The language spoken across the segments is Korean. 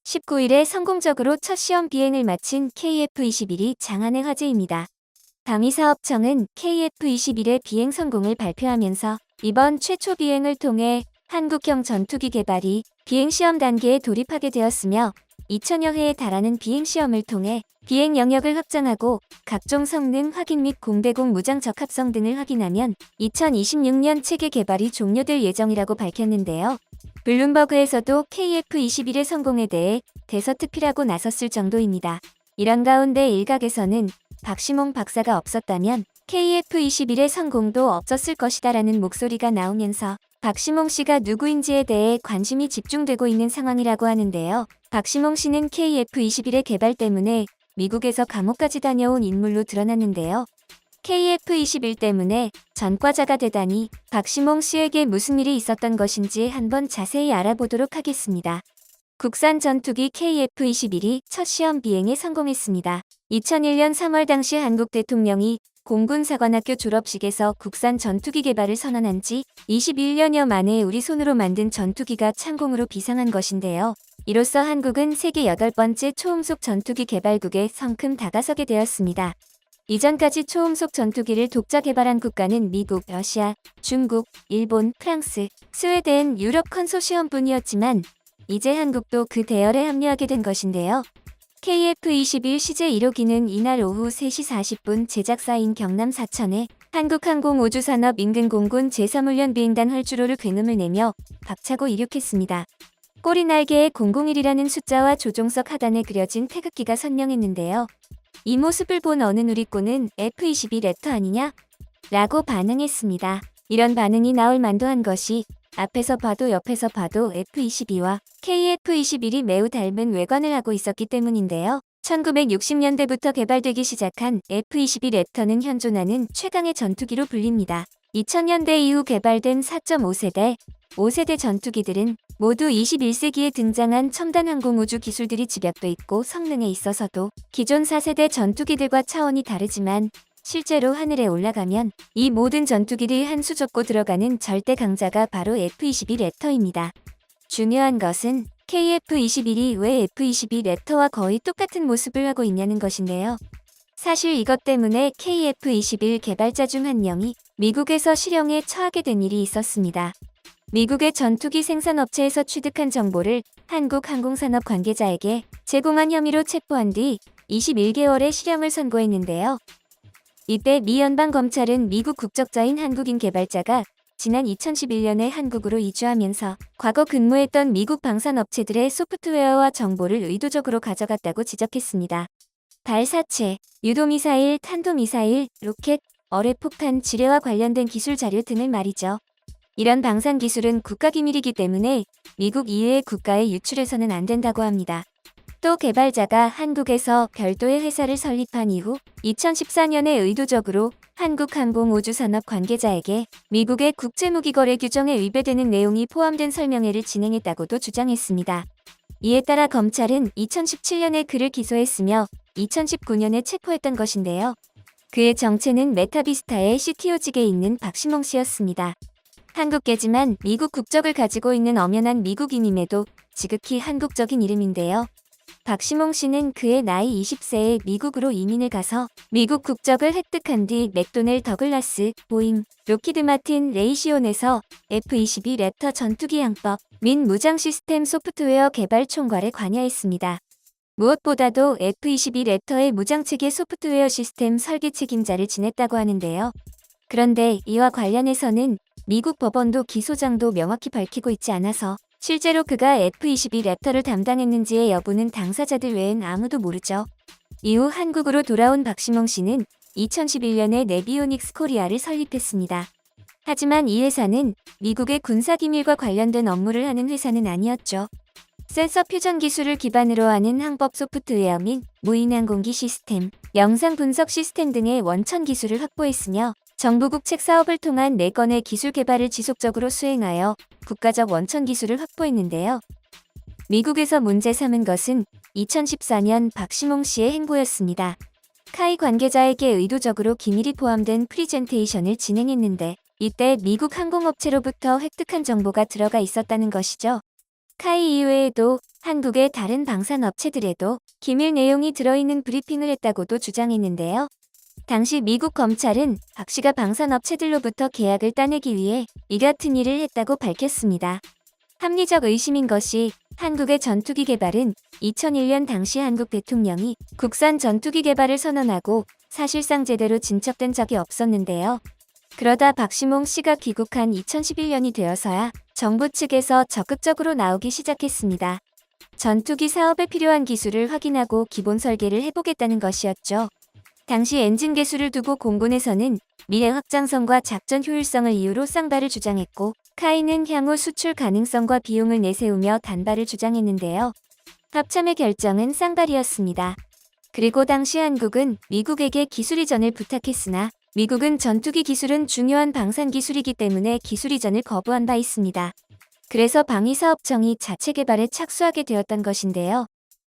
19일에 성공적으로 첫 시험 비행을 마친 KF-21이 장안의 화제입니다. 방위사업청은 KF-21의 비행 성공을 발표하면서 이번 최초 비행을 통해 한국형 전투기 개발이 비행시험 단계에 돌입하게 되었으며 2000여 회에 달하는 비행시험을 통해 비행 영역을 확장하고 각종 성능 확인 및 공대공 무장 적합성 등을 확인하면 2026년 체계 개발이 종료될 예정이라고 밝혔는데요. 블룸버그에서도 KF-21의 성공에 대해 대서특필하고 나섰을 정도입니다. 이런 가운데 일각에서는 박시몽 박사가 없었다면 KF-21의 성공도 없었을 것이다라는 목소리가 나오면서 박시몽 씨가 누구인지에 대해 관심이 집중되고 있는 상황이라고 하는데요. 박시몽 씨는 KF-21의 개발 때문에 미국에서 감옥까지 다녀온 인물로 드러났는데요. KF-21 때문에 전과자가 되다니 박시몽 씨에게 무슨 일이 있었던 것인지 한번 자세히 알아보도록 하겠습니다. 국산 전투기 KF-21이 첫 시험 비행에 성공했습니다. 2001년 3월 당시 한국 대통령이 공군사관학교 졸업식에서 국산 전투기 개발을 선언한 지 21년여 만에 우리 손으로 만든 전투기가 창공으로 비상한 것인데요. 이로써 한국은 세계 8번째 초음속 전투기 개발국에 성큼 다가서게 되었습니다. 이전까지 초음속 전투기를 독자 개발한 국가는 미국, 러시아, 중국, 일본, 프랑스, 스웨덴, 유럽 컨소시엄뿐이었지만 이제 한국도 그 대열에 합류하게 된 것인데요. KF-21 CJ 1호기는 이날 오후 3시 40분 제작사인 경남 사천에 한국항공우주산업 인근공군 제3훈련 비행단 활주로를 굉음을 내며 박차고 이륙했습니다. 꼬리 날개에 001이라는 숫자와 조종석 하단에 그려진 태극기가 선명했는데요. 이 모습을 본 어느 누리꾼은 F-22 랩터 아니냐? 라고 반응했습니다. 이런 반응이 나올 만도 한 것이 앞에서 봐도 옆에서 봐도 F-22와 KF-21이 매우 닮은 외관을 하고 있었기 때문인데요. 1960년대부터 개발되기 시작한 F-22 랩터는 현존하는 최강의 전투기로 불립니다. 2000년대 이후 개발된 4.5세대, 5세대 전투기들은 모두 21세기에 등장한 첨단 항공우주 기술들이 집약돼 있고 성능에 있어서도 기존 4세대 전투기들과 차원이 다르지만 실제로 하늘에 올라가면 이 모든 전투기들이 한 수 접고 들어가는 절대 강자가 바로 F-22 랩터입니다. 중요한 것은 KF-21이 왜 F-22 랩터와 거의 똑같은 모습을 하고 있냐는 것인데요. 사실 이것 때문에 KF-21 개발자 중 한 명이 미국에서 실형에 처하게 된 일이 있었습니다. 미국의 전투기 생산업체에서 취득한 정보를 한국 항공산업 관계자에게 제공한 혐의로 체포한 뒤 21개월의 실형을 선고했는데요. 이때 미 연방검찰은 미국 국적자인 한국인 개발자가 지난 2011년에 한국으로 이주하면서 과거 근무했던 미국 방산업체들의 소프트웨어와 정보를 의도적으로 가져갔다고 지적했습니다. 발사체, 유도미사일, 탄도미사일, 로켓, 어뢰폭탄, 지뢰와 관련된 기술 자료 등을 말이죠. 이런 방산 기술은 국가기밀이기 때문에 미국 이외의 국가에 유출해서는 안 된다고 합니다. 또 개발자가 한국에서 별도의 회사를 설립한 이후 2014년에 의도적으로 한국항공우주산업 관계자에게 미국의 국제무기거래 규정에 위배되는 내용이 포함된 설명회를 진행했다고도 주장했습니다. 이에 따라 검찰은 2017년에 그를 기소했으며 2019년에 체포했던 것인데요. 그의 정체는 메타비스타의 CTO직에 있는 박시몽 씨였습니다. 한국계지만 미국 국적을 가지고 있는 엄연한 미국인임에도 지극히 한국적인 이름인데요. 박시몽 씨는 그의 나이 20세에 미국으로 이민을 가서 미국 국적을 획득한 뒤 맥도넬 더글라스, 보잉, 로키드 마틴, 레이시온에서 F-22 랩터 전투기 양법 및 무장 시스템 소프트웨어 개발 총괄에 관여했습니다. 무엇보다도 F-22 랩터의 무장체계 소프트웨어 시스템 설계 책임자를 지냈다고 하는데요. 그런데 이와 관련해서는 미국 법원도 기소장도 명확히 밝히고 있지 않아서 실제로 그가 F-22 랩터를 담당했는지의 여부는 당사자들 외엔 아무도 모르죠. 이후 한국으로 돌아온 박시몽 씨는 2011년에 네비오닉스 코리아를 설립했습니다. 하지만 이 회사는 미국의 군사기밀과 관련된 업무를 하는 회사는 아니었죠. 센서 퓨전 기술을 기반으로 하는 항법 소프트웨어 및 무인 항공기 시스템, 영상 분석 시스템 등의 원천 기술을 확보했으며 정부국책 사업을 통한 4건의 기술 개발을 지속적으로 수행하여 국가적 원천 기술을 확보했는데요. 미국에서 문제 삼은 것은 2014년 박시몽 씨의 행보였습니다. 카이 관계자에게 의도적으로 기밀이 포함된 프리젠테이션을 진행했는데 이때 미국 항공업체로부터 획득한 정보가 들어가 있었다는 것이죠. 카이 이외에도 한국의 다른 방산 업체들에도 기밀 내용이 들어있는 브리핑을 했다고도 주장했는데요. 당시 미국 검찰은 박 씨가 방산 업체들로부터 계약을 따내기 위해 이 같은 일을 했다고 밝혔습니다. 합리적 의심인 것이 한국의 전투기 개발은 2001년 당시 한국 대통령이 국산 전투기 개발을 선언하고 사실상 제대로 진척된 적이 없었는데요. 그러다 박시몽 씨가 귀국한 2011년이 되어서야 정부 측에서 적극적으로 나오기 시작했습니다. 전투기 사업에 필요한 기술을 확인하고 기본 설계를 해보겠다는 것이었죠. 당시 엔진 개수를 두고 공군에서는 미래 확장성과 작전 효율성을 이유로 쌍발을 주장했고 카이는 향후 수출 가능성과 비용을 내세우며 단발을 주장했는데요. 합참의 결정은 쌍발이었습니다. 그리고 당시 한국은 미국에게 기술 이전을 부탁했으나 미국은 전투기 기술은 중요한 방산 기술이기 때문에 기술 이전을 거부한 바 있습니다. 그래서 방위사업청이 자체 개발에 착수하게 되었던 것인데요.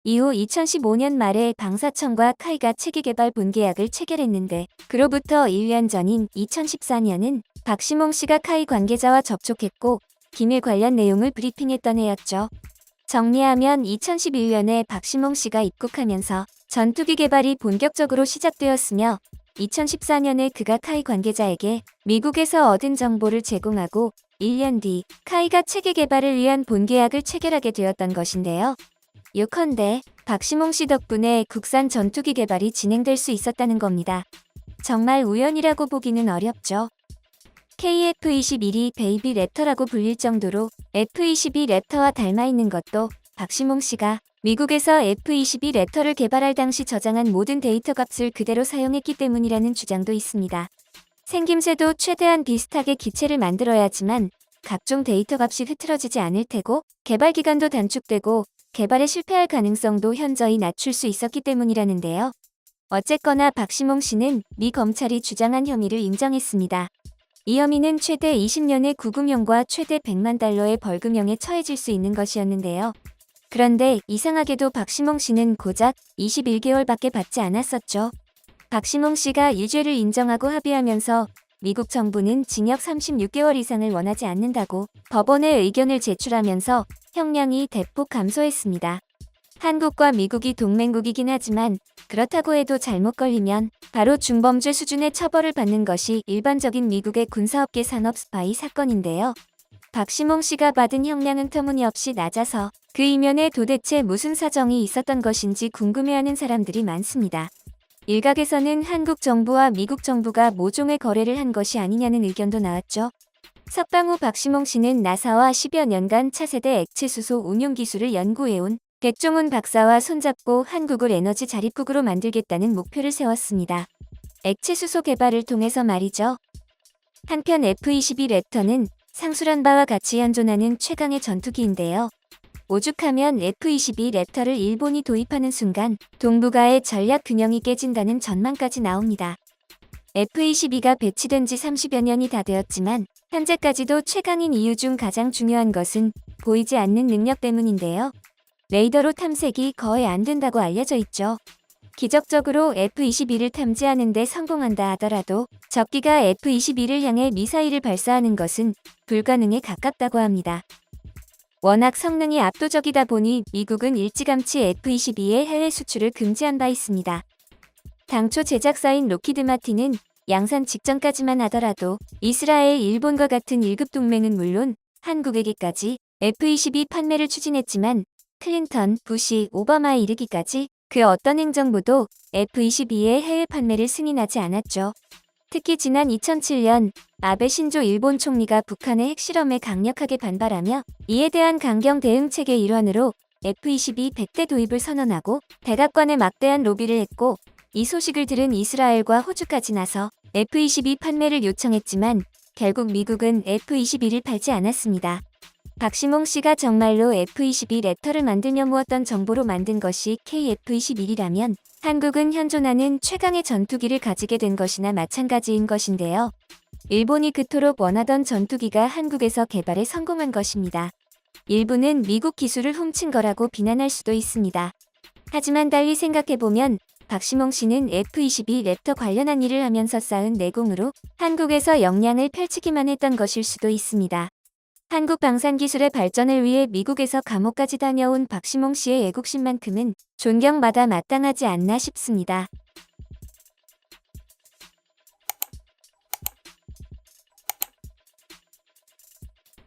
이후 2015년 말에 방사청과 카이가 체계 개발 본계약을 체결했는데 그로부터 1년 전인 2014년은 박시몽 씨가 카이 관계자와 접촉했고 기밀 관련 내용을 브리핑했던 해였죠. 정리하면 2011년에 박시몽 씨가 입국하면서 전투기 개발이 본격적으로 시작되었으며 2014년에 그가 카이 관계자에게 미국에서 얻은 정보를 제공하고 1년 뒤 카이가 체계 개발을 위한 본계약을 체결하게 되었던 것인데요. 요컨대 박시몽 씨 덕분에 국산 전투기 개발이 진행될 수 있었다는 겁니다. 정말 우연이라고 보기는 어렵죠. KF-21이 베이비 랩터라고 불릴 정도로 F-22 랩터와 닮아 있는 것도 박시몽 씨가 미국에서 F-22 랩터를 개발할 당시 저장한 모든 데이터 값을 그대로 사용했기 때문이라는 주장도 있습니다. 생김새도 최대한 비슷하게 기체를 만들어야지만 각종 데이터 값이 흐트러지지 않을 테고 개발 기간도 단축되고 개발에 실패할 가능성도 현저히 낮출 수 있었기 때문이라는데요. 어쨌거나 박시몽 씨는 미 검찰이 주장한 혐의를 인정했습니다. 이 혐의는 최대 20년의 구금형과 최대 100만 달러의 벌금형에 처해질 수 있는 것이었는데요. 그런데 이상하게도 박시몽 씨는 고작 21개월밖에 받지 않았었죠. 박시몽 씨가 유죄를 인정하고 합의하면서 미국 정부는 징역 36개월 이상을 원하지 않는다고 법원에 의견을 제출하면서 형량이 대폭 감소했습니다. 한국과 미국이 동맹국이긴 하지만 그렇다고 해도 잘못 걸리면 바로 중범죄 수준의 처벌을 받는 것이 일반적인 미국의 군사업계 산업 스파이 사건인데요. 박시몽 씨가 받은 형량은 터무니없이 낮아서 그 이면에 도대체 무슨 사정이 있었던 것인지 궁금해하는 사람들이 많습니다. 일각에서는 한국 정부와 미국 정부가 모종의 거래를 한 것이 아니냐는 의견도 나왔죠. 석방 후 박시몽 씨는 나사와 10여 년간 차세대 액체수소 운용 기술을 연구해온 백종훈 박사와 손잡고 한국을 에너지 자립국으로 만들겠다는 목표를 세웠습니다. 액체수소 개발을 통해서 말이죠. 한편 F-22 랩터는 상술한 바와 같이 현존하는 최강의 전투기인데요. 오죽하면 F-22 랩터를 일본이 도입하는 순간 동북아의 전략 균형이 깨진다는 전망까지 나옵니다. F-22가 배치된 지 30여 년이 다 되었지만 현재까지도 최강인 이유 중 가장 중요한 것은 보이지 않는 능력 때문인데요. 레이더로 탐색이 거의 안 된다고 알려져 있죠. 기적적으로 F-22를 탐지하는 데 성공한다 하더라도 적기가 F-22를 향해 미사일을 발사하는 것은 불가능에 가깝다고 합니다. 워낙 성능이 압도적이다 보니 미국은 일찌감치 F-22의 해외 수출을 금지한 바 있습니다. 당초 제작사인 로키드 마틴은 양산 직전까지만 하더라도 이스라엘, 일본과 같은 1급 동맹은 물론 한국에게까지 F-22 판매를 추진했지만 클린턴, 부시, 오바마에 이르기까지 그 어떤 행정부도 F-22의 해외 판매를 승인하지 않았죠. 특히 지난 2007년 아베 신조 일본 총리가 북한의 핵실험에 강력하게 반발하며 이에 대한 강경 대응 체계 일환으로 F-22 100대 도입을 선언하고 백악관에 막대한 로비를 했고 이 소식을 들은 이스라엘과 호주까지 나서 F-22 판매를 요청했지만 결국 미국은 F-22를 팔지 않았습니다. 박시몽 씨가 정말로 F-22 랩터를 만들며 모았던 정보로 만든 것이 KF-21이라면 한국은 현존하는 최강의 전투기를 가지게 된 것이나 마찬가지인 것인데요. 일본이 그토록 원하던 전투기가 한국에서 개발에 성공한 것입니다. 일부는 미국 기술을 훔친 거라고 비난할 수도 있습니다. 하지만 달리 생각해보면 박시몽 씨는 F-22 랩터 관련한 일을 하면서 쌓은 내공으로 한국에서 역량을 펼치기만 했던 것일 수도 있습니다. 한국 방산기술의 발전을 위해 미국에서 감옥까지 다녀온 박시몽 씨의 애국심만큼은 존경받아 마땅하지 않나 싶습니다.